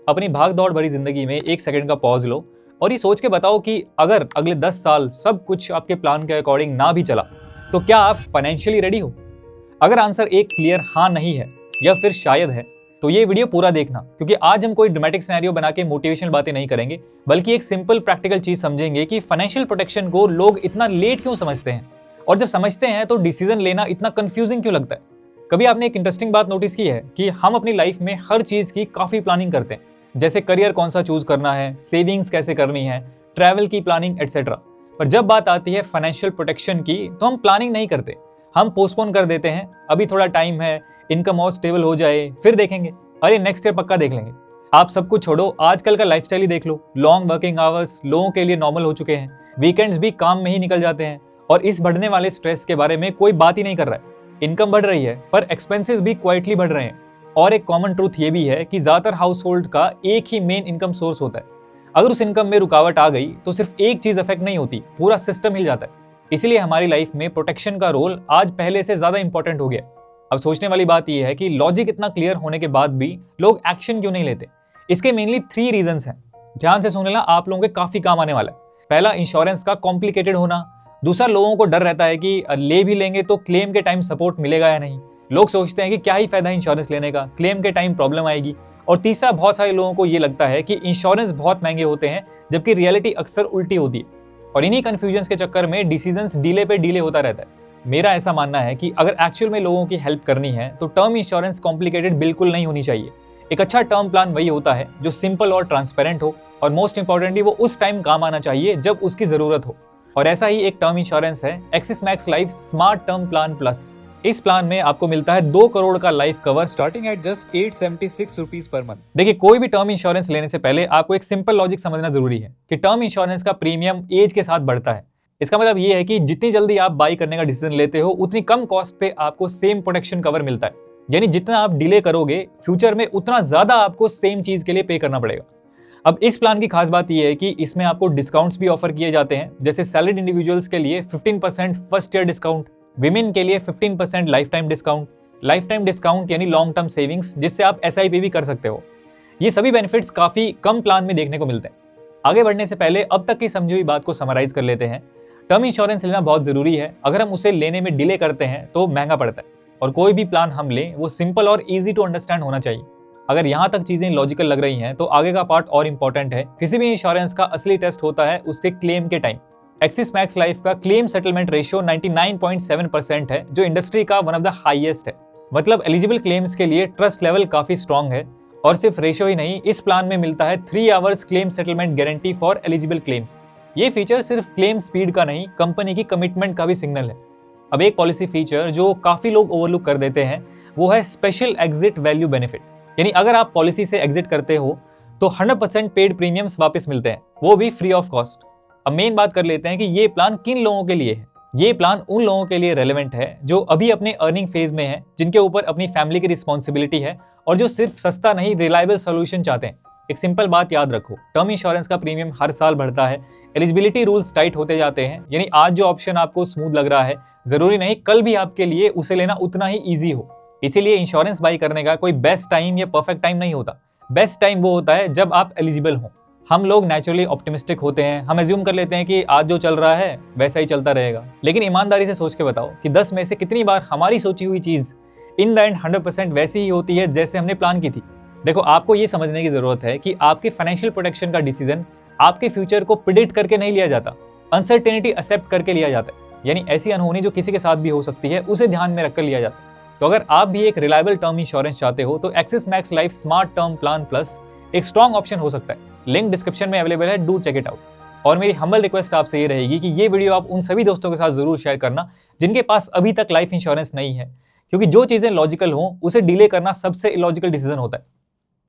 अपनी भाग दौड़ भरी जिंदगी में एक सेकंड का पॉज लो और ये सोच के बताओ कि अगर अगले 10 साल सब कुछ आपके प्लान के अकॉर्डिंग ना भी चला तो क्या आप फाइनेंशियली रेडी हो? अगर आंसर एक क्लियर हाँ नहीं है या फिर शायद है तो ये वीडियो पूरा देखना, क्योंकि आज हम कोई ड्रामेटिक सिनेरियो बना के मोटिवेशनल बातें नहीं करेंगे, बल्कि एक सिंपल प्रैक्टिकल चीज समझेंगे कि फाइनेंशियल प्रोटेक्शन को लोग इतना लेट क्यों समझते हैं, और जब समझते हैं तो डिसीजन लेना इतना कंफ्यूजिंग क्यों लगता है। कभी आपने एक इंटरेस्टिंग बात नोटिस की है कि हम अपनी लाइफ में हर चीज की काफी प्लानिंग करते हैं, जैसे करियर कौन सा चूज करना है, सेविंग्स कैसे करनी है, ट्रैवल की प्लानिंग एटसेट्रा। पर जब बात आती है फाइनेंशियल प्रोटेक्शन की तो हम प्लानिंग नहीं करते, हम पोस्टपोन कर देते हैं। अभी थोड़ा टाइम है, इनकम और स्टेबल हो जाए फिर देखेंगे, अरे नेक्स्ट ईयर पक्का देख लेंगे। आप सब कुछ छोड़ो, आजकल का लाइफस्टाइल ही देख लो। लॉन्ग वर्किंग आवर्स लोगों के लिए नॉर्मल हो चुके हैं, वीकेंड्स भी काम में ही निकल जाते हैं, और इस बढ़ने वाले स्ट्रेस के बारे में कोई बात ही नहीं कर रहा है। इनकम बढ़ रही है पर एक्सपेंसेस भी क्वाइटली बढ़ रहे हैं। और एक कॉमन ट्रूथ ये भी है कि ज्यादातर हाउस होल्ड का एक ही मेन इनकम सोर्स होता है। अगर उस इनकम में रुकावट आ गई तो सिर्फ एक चीज अफेक्ट नहीं होती, पूरा सिस्टम हिल जाता है। इसीलिए हमारी लाइफ में प्रोटेक्शन का रोल आज पहले से ज्यादा इंपॉर्टेंट हो गया। अब सोचने वाली बात यह है कि लॉजिक इतना क्लियर होने के बाद भी लोग एक्शन क्यों नहीं लेते। इसके मेनली 3 रीजंस हैं। ध्यान से सुन लेना, आप लोगों के काफी काम आने वाला है। पहला, इंश्योरेंस का कॉम्प्लिकेटेड होना। दूसरा, लोगों को डर रहता है कि ले भी लेंगे तो क्लेम के टाइम सपोर्ट मिलेगा या नहीं। लोग सोचते हैं कि क्या ही फायदा है इंश्योरेंस लेने का, क्लेम के टाइम प्रॉब्लम आएगी। और तीसरा, बहुत सारे लोगों को ये लगता है कि इंश्योरेंस बहुत महंगे होते हैं, जबकि रियलिटी अक्सर उल्टी होती है। और इन्हीं कंफ्यूजन्स के चक्कर में डिसीजंस डिले पे डिले होता रहता है। मेरा ऐसा मानना है कि अगर एक्चुअल में लोगों की हेल्प करनी है तो टर्म इंश्योरेंस कॉम्प्लिकेटेड बिल्कुल नहीं होनी चाहिए। एक अच्छा टर्म प्लान वही होता है जो सिंपल और ट्रांसपेरेंट हो, और मोस्ट इंपॉर्टेंटली वो उस टाइम काम आना चाहिए जब उसकी जरूरत हो। और ऐसा ही एक टर्म इंश्योरेंस है axis max life smart term plan plus. इस प्लान में आपको मिलता है 2 करोड़ का life cover starting at just 876 rupees per month. देखिए, कोई भी टर्म इंश्योरेंस लेने से पहले आपको एक सिंपल लॉजिक समझना जरूरी है कि टर्म इंश्योरेंस का प्रीमियम एज के साथ बढ़ता है। इसका मतलब ये है कि जितनी जल्दी आप बाई करने का डिसीजन लेते हो उतनी कम कॉस्ट पे आपको सेम प्रोटेक्शन कवर मिलता है। यानी जितना आप डिले करोगे फ्यूचर में उतना ज्यादा आपको सेम चीज के लिए पे करना पड़ेगा। अब इस प्लान की खास बात यह है कि इसमें आपको डिस्काउंट्स भी ऑफर किए जाते हैं, जैसे सैलरीड इंडिविजुअल्स के लिए 15% फर्स्ट ईयर डिस्काउंट, विमेन के लिए 15% life time discount. Life time discount यानी लॉन्ग टर्म सेविंग्स, जिससे आप SIP भी कर सकते हो। ये सभी बेनिफिट्स काफी कम प्लान में देखने को मिलते हैं। आगे बढ़ने से पहले अब तक की समझी हुई बात को समराइज कर लेते हैं। टर्म इंश्योरेंस लेना बहुत जरूरी है। अगर हम उसे लेने में डिले करते हैं तो महंगा पड़ता है, और कोई भी प्लान हम लें वो सिंपल और इजी टू अंडरस्टैंड होना चाहिए। अगर यहाँ तक चीजें लॉजिकल लग रही हैं तो आगे का पार्ट और इंपॉर्टेंट है। किसी भी इंश्योरेंस का असली टेस्ट होता है उसके क्लेम के टाइम। एक्सिस मैक्स लाइफ का क्लेम सेटलमेंट रेशियो 99.7% है, जो इंडस्ट्री का वन ऑफ द हाईएस्ट है। मतलब एलिजिबल क्लेम्स के लिए ट्रस्ट लेवल काफी स्ट्रॉन्ग है। और सिर्फ रेशियो ही नहीं, इस प्लान में मिलता है 3 hours claim settlement guarantee for eligible claims. ये फीचर सिर्फ क्लेम स्पीड का नहीं, कंपनी की कमिटमेंट का भी सिग्नल है। अब एक पॉलिसी फीचर जो काफी लोग ओवरलुक कर देते हैं वो है स्पेशल एग्जिट वैल्यू बेनिफिट। यानी अगर आप पॉलिसी से एग्जिट करते हो तो 100% पेड प्रीमियम्स वापस मिलते हैं, वो भी फ्री ऑफ कॉस्ट। अब मेन बात कर लेते हैं कि ये प्लान किन लोगों के लिए है। ये प्लान उन लोगों के लिए रेलेवेंट है जो अभी अपने अर्निंग फेज में है, जिनके ऊपर अपनी फैमिली की रिस्पॉन्सिबिलिटी है, और जो सिर्फ सस्ता नहीं रिलायबल सोल्यूशन चाहते हैं। एक सिंपल बात याद रखो, टर्म इंश्योरेंस का प्रीमियम हर साल बढ़ता है, एलिजिबिलिटी रूल्स टाइट होते जाते हैं। यानी आज जो ऑप्शन आपको स्मूथ लग रहा है, जरूरी नहीं कल भी आपके लिए उसे लेना उतना ही ईजी हो। इसीलिए इंश्योरेंस बाई करने का कोई बेस्ट टाइम या परफेक्ट टाइम नहीं होता। बेस्ट टाइम वो होता है जब आप एलिजिबल हो। हम लोग नेचुरली ऑप्टिमिस्टिक होते हैं, हम एज्यूम कर लेते हैं कि आज जो चल रहा है वैसा ही चलता रहेगा। लेकिन ईमानदारी से सोच के बताओ कि 10 में से कितनी बार हमारी सोची हुई चीज इन द एंड 100% वैसी ही होती है जैसे हमने प्लान की थी। देखो, आपको ये समझने की जरूरत है कि आपके फाइनेंशियल प्रोटेक्शन का डिसीजन आपके फ्यूचर को प्रिडिक्ट करके नहीं लिया जाता, अनसर्टेनिटी एक्सेप्ट करके लिया जाता है। यानी ऐसी अनहोनी जो किसी के साथ भी हो सकती है उसे ध्यान में रखकर लिया जाता है। तो अगर आप भी एक रिलायबल टर्म इंश्योरेंस चाहते हो तो axis max life smart term plan plus एक स्ट्रॉन्ग ऑप्शन हो सकता है। लिंक डिस्क्रिप्शन में अवेलेबल है, डू चेक इट आउट। और मेरी हम्बल रिक्वेस्ट आपसे ये रहेगी कि ये वीडियो आप उन सभी दोस्तों के साथ जरूर शेयर करना जिनके पास अभी तक लाइफ इंश्योरेंस नहीं है, क्योंकि जो चीजें लॉजिकल हों उसे डिले करना सबसे इलॉजिकल डिसीजन होता है।